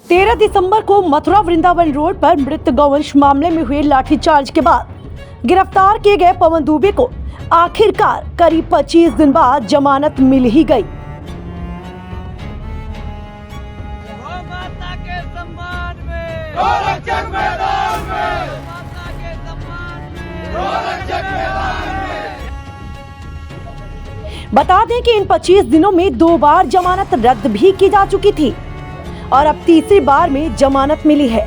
13 दिसंबर को मथुरा वृंदावन रोड पर मृत गौवंश मामले में हुए लाठीचार्ज के बाद गिरफ्तार किए गए पवन दुबे को आखिरकार करीब 25 दिन बाद जमानत मिल ही गई। माता के सम्मान में गोरक्षक मैदान में, माता के सम्मान में गोरक्षक मैदान में। बता दें कि इन 25 दिनों में 2 बार जमानत रद्द भी की जा चुकी थी और अब तीसरी बार में जमानत मिली है।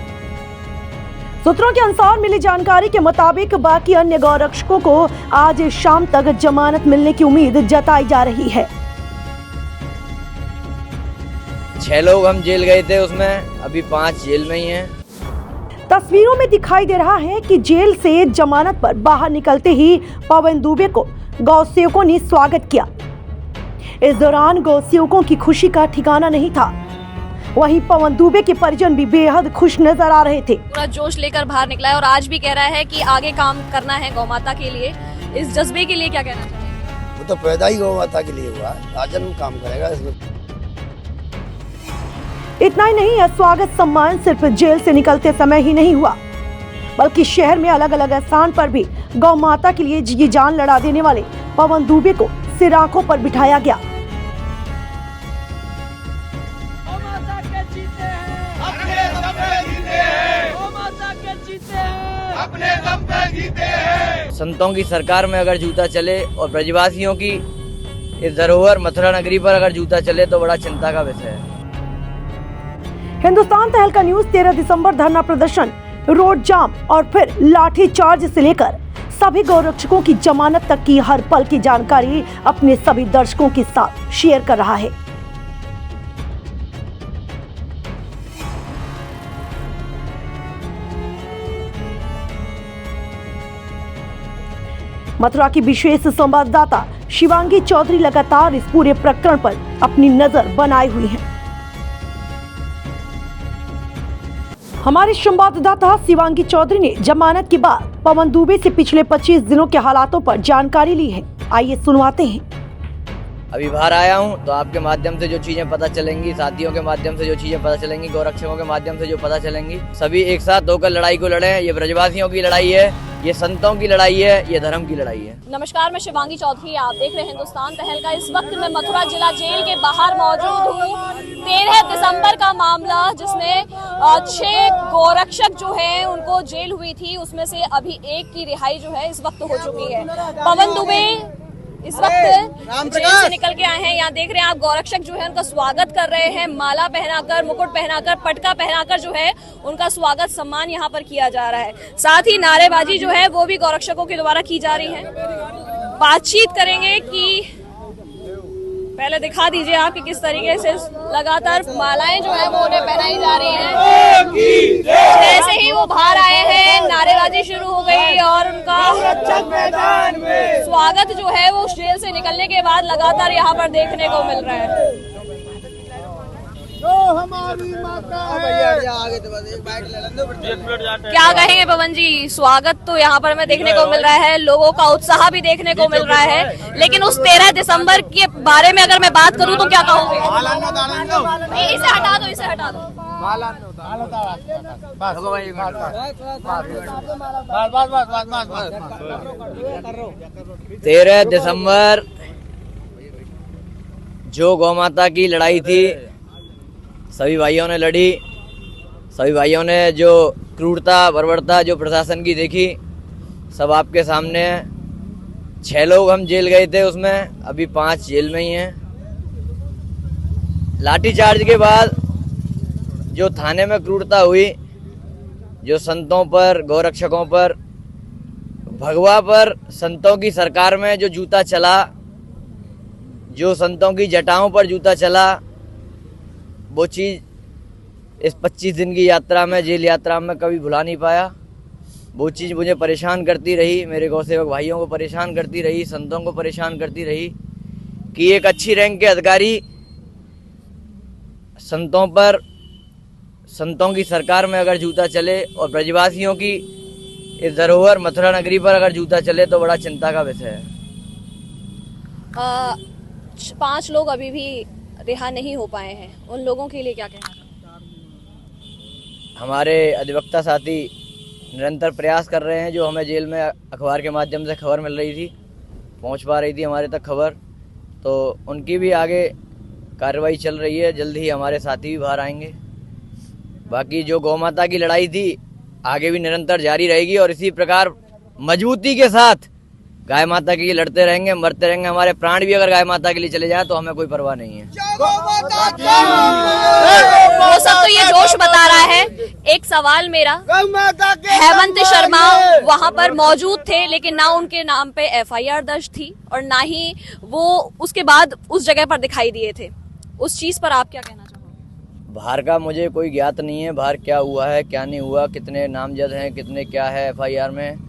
सूत्रों के अनुसार मिली जानकारी के मुताबिक बाकी अन्य गौरक्षकों को आज शाम तक जमानत मिलने की उम्मीद जताई जा रही है। 6 लोग हम जेल गए थे, उसमें अभी 5 जेल में ही हैं। तस्वीरों में दिखाई दे रहा है कि जेल से जमानत पर बाहर निकलते ही पवन दुबे को गौसेवकों ने स्वागत किया। इस दौरान गौसेवकों की खुशी का ठिकाना नहीं था। वहीं पवन दुबे के परिजन भी बेहद खुश नजर आ रहे थे। पूरा जोश लेकर बाहर निकला है और आज भी कह रहा है कि आगे काम करना है गौ माता के लिए। इस जज्बे के लिए क्या कहना चाहिए? वो तो पैदा ही गौ माता के लिए हुआ है, आजन्म काम करेगा इसमें। इतना ही नहीं, यह स्वागत सम्मान सिर्फ जेल से निकलते समय ही नहीं हुआ, बल्कि शहर में अलग अलग स्थान पर भी गौ माता के लिए जी जान लड़ा देने वाले पवन दुबे को सिर आंखों पर बिठाया गया। संतों की सरकार में अगर जूता चले और ब्रजवासियों की इस धरोहर मथुरा नगरी पर अगर जूता चले तो बड़ा चिंता का विषय है। हिंदुस्तान तहलका न्यूज 13 दिसंबर धरना प्रदर्शन, रोड जाम और फिर लाठी चार्ज से लेकर सभी गौरक्षकों की जमानत तक की हर पल की जानकारी अपने सभी दर्शकों के साथ शेयर कर रहा है। मथुरा की विशेष संवाददाता शिवांगी चौधरी लगातार इस पूरे प्रकरण पर अपनी नजर बनाए हुई हैं। हमारे संवाददाता शिवांगी चौधरी ने जमानत के बाद पवन दुबे से पिछले 25 दिनों के हालातों पर जानकारी ली है। आइए सुनवाते हैं। अभी बाहर आया हूँ तो आपके माध्यम से जो चीजें पता चलेंगी, साथियों के माध्यम से जो चीजें पता चलेंगी, गौरक्षकों के माध्यम से जो पता चलेंगी, सभी एक साथ होकर लड़ाई को लड़े। ये ब्रजवासियों की लड़ाई है, ये संतों की लड़ाई है, ये धर्म की लड़ाई है। नमस्कार, मैं शिवांगी चौधरी, आप देख रहे हैं हिंदुस्तान तहलका। इस वक्त मैं मथुरा जिला जेल के बाहर मौजूद हूँ। 13 दिसंबर का मामला जिसमें 6 गौरक्षक जो है उनको जेल हुई थी, उसमें से अभी एक की रिहाई जो है इस वक्त हो चुकी है। पवन दुबे इस वक्त जेल से निकल के आए हैं। यहाँ देख रहे हैं आप, गौरक्षक जो है उनका स्वागत कर रहे हैं। माला पहनाकर, मुकुट पहनाकर, पटका पहनाकर जो है उनका स्वागत सम्मान यहाँ पर किया जा रहा है। साथ ही नारेबाजी जो है वो भी गौरक्षकों के द्वारा की जा रही है। बातचीत करेंगे कि पहले दिखा दीजिए आप कि किस तरीके से लगातार मालाएं जो है वो उन्हें पहनाई जा रही हैं। जैसे ही वो बाहर आए हैं नारेबाजी शुरू हो गई और उनका स्वागत जो है वो जेल से निकलने के बाद लगातार यहाँ पर देखने को मिल रहा है। जो हमारी माता है। क्या कहेंगे पवन जी, स्वागत तो यहाँ पर हमें देखने को मिल रहा है, लोगों का उत्साह भी देखने को मिल रहा है, लेकिन उस 13 दिसंबर के बारे में अगर मैं बात करूँ तो क्या कहूँगी? इसे हटा दो, इसे हटा दो। 13 दिसंबर जो गौ माता की लड़ाई थी, सभी भाइयों ने लड़ी। सभी भाइयों ने जो क्रूरता बर्बरता जो प्रशासन की देखी, सब आपके सामने है। 6 लोग हम जेल गए थे, उसमें अभी 5 जेल में ही हैं। लाठीचार्ज के बाद जो थाने में क्रूरता हुई, जो संतों पर, गौरक्षकों पर, भगवा पर, संतों की सरकार में जो जूता चला, जो संतों की जटाओं पर जूता चला, वो चीज़ इस 25 दिन की यात्रा में, जेल यात्रा में कभी भुला नहीं पाया। वो चीज़ मुझे परेशान करती रही, मेरे गौसेवक भाइयों को परेशान करती रही, संतों को परेशान करती रही कि एक अच्छी रैंक के अधिकारी संतों पर, संतों की सरकार में अगर जूता चले और ब्रजवासियों की इस धरोहर मथुरा नगरी पर अगर जूता चले तो बड़ा चिंता का विषय है। 5 लोग अभी भी रिहा नहीं हो पाए हैं, उन लोगों के लिए क्या कहना? हमारे अधिवक्ता साथी निरंतर प्रयास कर रहे हैं। जो हमें जेल में अखबार के माध्यम से खबर मिल रही थी, पहुंच पा रही थी हमारे तक खबर, तो उनकी भी आगे कार्रवाई चल रही है। जल्द ही हमारे साथी भी बाहर आएंगे। बाकी जो गौ माता की लड़ाई थी आगे भी निरंतर जारी रहेगी और इसी प्रकार मजबूती के साथ गाय माता के लिए लड़ते रहेंगे, मरते रहेंगे। हमारे प्राण भी अगर गाय माता के लिए चले जाए तो हमें कोई परवाह नहीं है। वो सब तो ये जोश बता रहा है। एक सवाल मेरा, हेमंत शर्मा वहां पर मौजूद थे लेकिन ना उनके नाम पे एफआईआर दर्ज थी और ना ही वो उसके बाद उस जगह पर दिखाई दिए थे। उस चीज पर आप क्या कहना चाहोगे? बाहर का मुझे कोई ज्ञात नहीं है, बाहर क्या हुआ है क्या नहीं हुआ, कितने नामजद हैं, कितने क्या है एफआईआर में।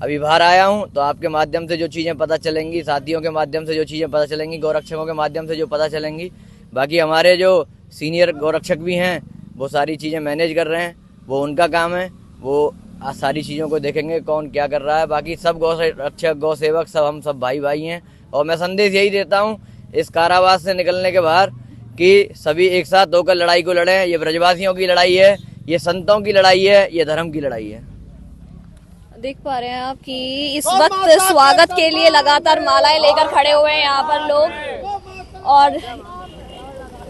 अभी बाहर आया हूं तो आपके माध्यम से जो चीज़ें पता चलेंगी, साथियों के माध्यम से जो चीज़ें पता चलेंगी, गौरक्षकों के माध्यम से जो पता चलेंगी, बाकी हमारे जो सीनियर गौरक्षक भी हैं वो सारी चीज़ें मैनेज कर रहे हैं। वो उनका काम है, वो सारी चीज़ों को देखेंगे कौन क्या कर रहा है। बाकी सब गौरक्षक गौ सेवक सब हम सब भाई भाई हैं। और मैं संदेश यही देता हूँ इस कारावास से निकलने के बाहर कि सभी एक साथ होकर लड़ाई को लड़ें। ये ब्रजवासियों की लड़ाई है, ये संतों की लड़ाई है, ये धर्म की लड़ाई है। देख पा रहे हैं आप कि इस वक्त स्वागत के लिए लगातार मालाएं लेकर खड़े हुए हैं यहाँ पर लोग। और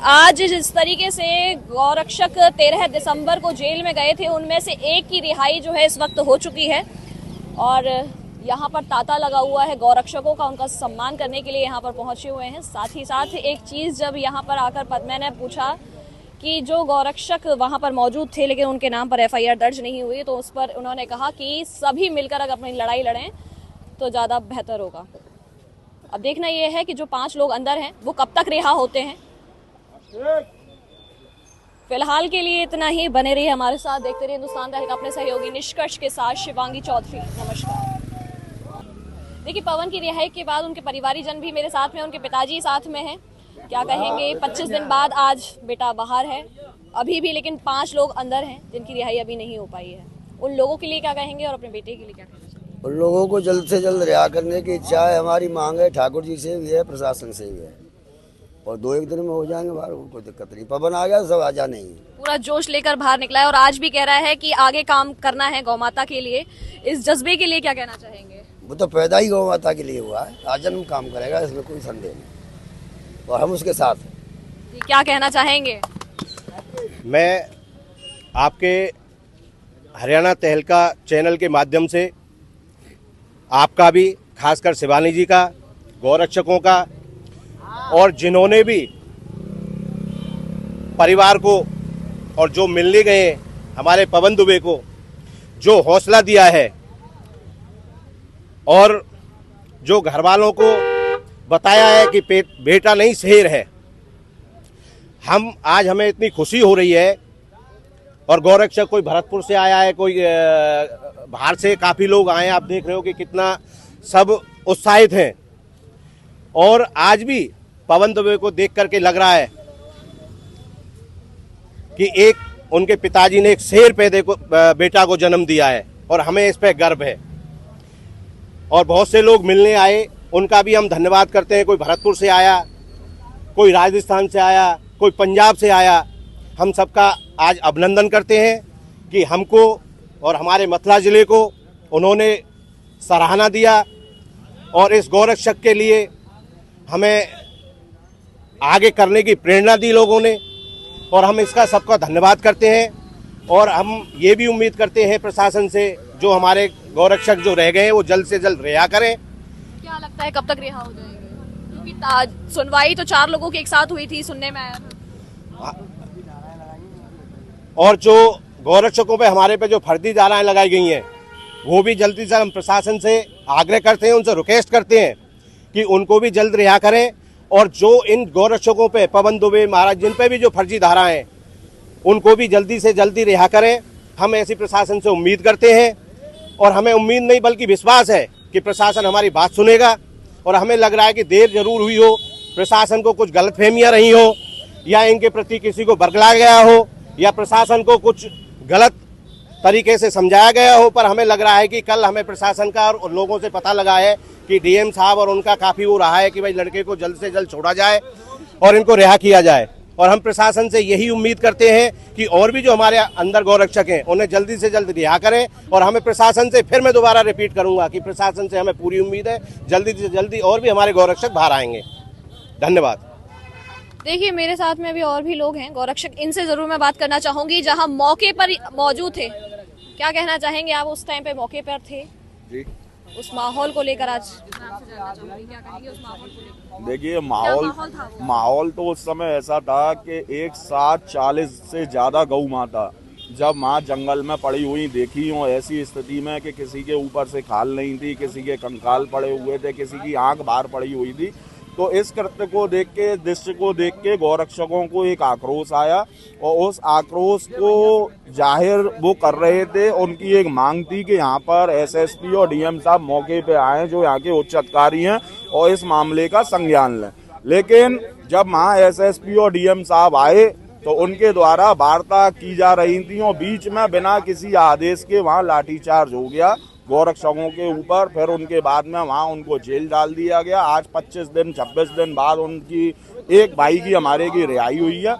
आज जिस तरीके से गौरक्षक 13 दिसंबर को जेल में गए थे उनमें से एक की रिहाई जो है इस वक्त हो चुकी है और यहाँ पर तांता लगा हुआ है गौरक्षकों का, उनका सम्मान करने के लिए यहाँ पर पहुंचे हुए हैं। साथ ही साथ एक चीज जब यहाँ पर आकर मैंने पूछा कि जो गौरक्षक वहां पर मौजूद थे लेकिन उनके नाम पर एफआईआर दर्ज नहीं हुई, तो उस पर उन्होंने कहा कि सभी मिलकर अगर अपनी लड़ाई लड़ें तो ज़्यादा बेहतर होगा। अब देखना यह है कि जो 5 लोग अंदर हैं वो कब तक रिहा होते हैं। फिलहाल के लिए इतना ही। बने रहिए हमारे साथ, देखते रहिए हिंदुस्तान तहलका अपने सहयोगी निष्कर्ष के साथ। शिवांगी चौधरी, नमस्कार। देखिए, पवन की रिहाई के बाद उनके परिवारीजन भी मेरे साथ में, उनके पिताजी साथ में हैं। क्या कहेंगे? 25 दिन बाद आज बेटा बाहर है अभी भी, लेकिन 5 लोग अंदर हैं जिनकी रिहाई अभी नहीं हो पाई है। उन लोगों के लिए क्या कहेंगे और अपने बेटे के लिए क्या कहेंगे? उन लोगों को जल्द से जल्द रिहा करने की इच्छा है, हमारी मांग है। ठाकुर जी से भी है, प्रशासन से भी है, और 2-1 दिन में हो जाएंगे बाहर, कोई दिक्कत नहीं। पवन आ गया, सब आ जाने ही। पूरा जोश लेकर बाहर निकला है और आज भी कह रहा है कि आगे काम करना है गौ माता के लिए। इस जज्बे के लिए क्या कहना चाहेंगे? वो तो पैदा ही गौ माता के लिए हुआ है, आजन्म काम करेगा, इसमें कोई संदेह नहीं, और हम उसके साथ हैं। क्या कहना चाहेंगे? मैं आपके हरियाणा तहलका चैनल के माध्यम से आपका भी, खासकर शिवानी जी का, गौरक्षकों का, और जिन्होंने भी परिवार को और जो मिलने गए हमारे पवन दुबे को जो हौसला दिया है और जो घर वालों को बताया है कि बेटा नहीं शेर है, हमें इतनी खुशी हो रही है। और गौरक्षक कोई भरतपुर से आया है, कोई बाहर से काफ़ी लोग आए हैं। आप देख रहे हो कि कितना सब उत्साहित हैं। और आज भी पवन दुबे को देख करके लग रहा है कि एक उनके पिताजी ने एक शेर बेटा को जन्म दिया है और हमें इस पर गर्व है। और बहुत से लोग मिलने आए, उनका भी हम धन्यवाद करते हैं। कोई भरतपुर से आया, कोई राजस्थान से आया, कोई पंजाब से आया। हम सबका आज अभिनंदन करते हैं कि हमको और हमारे मथुरा ज़िले को उन्होंने सराहना दिया और इस गौरक्षक के लिए हमें आगे करने की प्रेरणा दी लोगों ने, और हम इसका सबका धन्यवाद करते हैं। और हम ये भी उम्मीद करते हैं प्रशासन से, जो हमारे गौरक्षक जो रह गए हैं वो जल्द से जल्द रिहा करें। क्या लगता है कब तक रिहा हो जाएंगे? क्योंकि सुनवाई तो 4 लोगों की एक साथ हुई थी, सुनने में आया था। और जो गौरक्षकों पे हमारे पे जो फर्जी धाराएं लगाई गई हैं वो भी जल्दी से हम प्रशासन से आग्रह करते हैं, उनसे रिक्वेस्ट करते हैं कि उनको भी जल्द रिहा करें। और जो इन गौरक्षकों पे, पवन दुबे महाराज, जिन पे भी जो फर्जी धाराएं हैं उनको भी जल्दी से जल्दी रिहा करें। हम ऐसी प्रशासन से उम्मीद करते हैं और हमें उम्मीद नहीं बल्कि विश्वास है कि प्रशासन हमारी बात सुनेगा। और हमें लग रहा है कि देर जरूर हुई हो, प्रशासन को कुछ गलतफहमियां रही हो, या इनके प्रति किसी को बरगलाया गया हो, या प्रशासन को कुछ गलत तरीके से समझाया गया हो। पर हमें लग रहा है कि कल हमें प्रशासन का और लोगों से पता लगा है कि डीएम साहब और उनका काफ़ी वो रहा है कि भाई लड़के को जल्द से जल्द छोड़ा जाए और इनको रिहा किया जाए। और हम प्रशासन से यही उम्मीद करते हैं कि और भी जो हमारे अंदर गौरक्षक हैं उन्हें जल्दी से जल्द रिहा करें। और हमें प्रशासन से, फिर मैं दोबारा रिपीट करूंगा कि प्रशासन से हमें पूरी उम्मीद है जल्दी से जल्दी और भी हमारे गौरक्षक बाहर आएंगे। धन्यवाद। देखिए, मेरे साथ में अभी और भी लोग हैं गौरक्षक, इनसे जरूर मैं बात करना चाहूंगी जहां मौके पर मौजूद थे। क्या कहना चाहेंगे आप? उस टाइम पे मौके पर थे जी। उस माहौल को लेकर आज मैं आपसे जानना चाहूंगी, क्या कहेंगे उस माहौल को लेकर? देखिए, माहौल था वो? माहौल तो उस समय ऐसा था कि एक साथ 40 से ज्यादा गौ माता जब माँ जंगल में पड़ी हुई देखी हो, ऐसी स्थिति में कि किसी के ऊपर से खाल नहीं थी, किसी के कंकाल पड़े हुए थे, किसी की आंख बाहर पड़ी हुई थी, तो इस कृत्य को देख के, दृश्य को देख के गौरक्षकों को एक आक्रोश आया और उस आक्रोश को जाहिर वो कर रहे थे। उनकी एक मांग थी कि यहाँ पर एसएसपी और डीएम साहब मौके पे आए, जो यहाँ के उच्च अधिकारी हैं, और इस मामले का संज्ञान लें। लेकिन जब वहाँ एसएसपी और डीएम साहब आए तो उनके द्वारा वार्ता की जा रही थी और बीच में बिना किसी आदेश के वहाँ लाठीचार्ज हो गया गौरक्षकों के ऊपर। फिर उनके बाद में वहाँ उनको जेल डाल दिया गया। आज 26 दिन बाद उनकी एक भाई की हमारे की रिहाई हुई है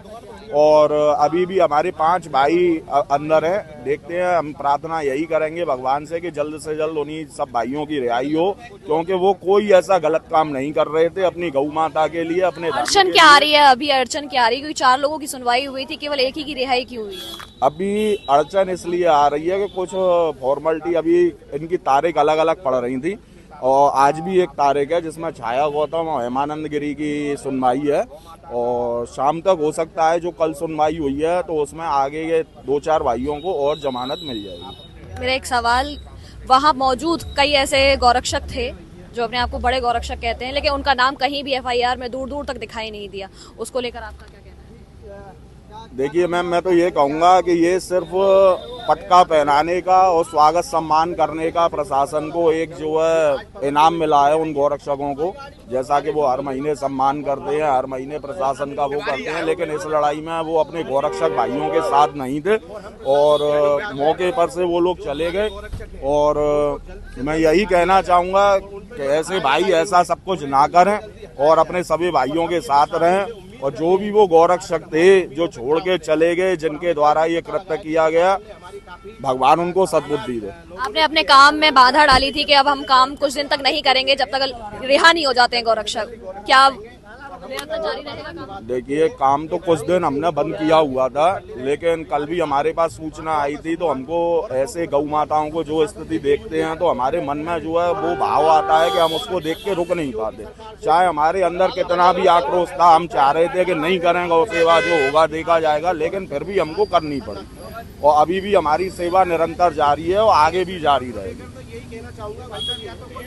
और अभी भी हमारे 5 भाई अंदर हैं। देखते हैं, हम प्रार्थना यही करेंगे भगवान से कि जल्द से जल्द उन्हीं सब भाइयों की रिहाई हो, क्योंकि वो कोई ऐसा गलत काम नहीं कर रहे थे अपनी गौ माता के लिए, अपने अड़चन क्या आ रही है? अभी अड़चन क्या आ रही है? क्योंकि 4 लोगों की सुनवाई हुई थी, केवल एक ही की रिहाई क्यों हुई है? अभी अड़चन इसलिए आ रही है कि कुछ फॉर्मेलिटी, अभी इनकी तारीख अलग अलग पड़ रही थी और आज भी एक तारीख है जिसमें छाया गौतम और हेमानंद गिरी की सुनवाई है और शाम तक हो सकता है जो कल सुनवाई हुई है तो उसमें आगे ये 2-4 भाइयों को और जमानत मिल जाएगी। मेरा एक सवाल, वहाँ मौजूद कई ऐसे गौरक्षक थे जो अपने आप को बड़े गौरक्षक कहते हैं, लेकिन उनका नाम कहीं भी एफआईआर में दूर दूर तक दिखाई नहीं दिया, उसको लेकर आपका क्या कहना है? देखिए मैम, मैं तो ये कहूँगा कि ये सिर्फ पटका पहनाने का और स्वागत सम्मान करने का प्रशासन को एक जो है इनाम मिला है उन गौरक्षकों को, जैसा कि वो हर महीने सम्मान करते हैं, हर महीने प्रशासन का वो करते हैं। लेकिन इस लड़ाई में वो अपने गौरक्षक भाइयों के साथ नहीं थे और मौके पर से वो लोग चले गए। और मैं यही कहना चाहूँगा कि ऐसे भाई ऐसा सब कुछ ना करें और अपने सभी भाइयों के साथ रहें। और जो भी वो गौरक्षक थे जो छोड़ के चले गए, जिनके द्वारा ये कृत्य किया गया, भगवान उनको सद्बुद्धि दे। आपने अपने काम में बाधा डाली थी कि अब हम काम कुछ दिन तक नहीं करेंगे जब तक रिहा नहीं हो जाते हैं गौरक्षक, क्या निरंतर जारी रहेगा काम? देखिए, काम तो कुछ दिन हमने बंद किया हुआ था, लेकिन कल भी हमारे पास सूचना आई थी तो हमको ऐसे गौ माताओं को जो स्थिति देखते हैं तो हमारे मन में जो है वो भाव आता है कि हम उसको देख के रुक नहीं पाते। चाहे हमारे अंदर कितना भी आक्रोश था, हम चाह रहे थे कि नहीं करें गौ सेवा, जो होगा देखा जाएगा, लेकिन फिर भी हमको करनी पड़ी और अभी भी हमारी सेवा निरंतर जारी है और आगे भी जारी रहेगी।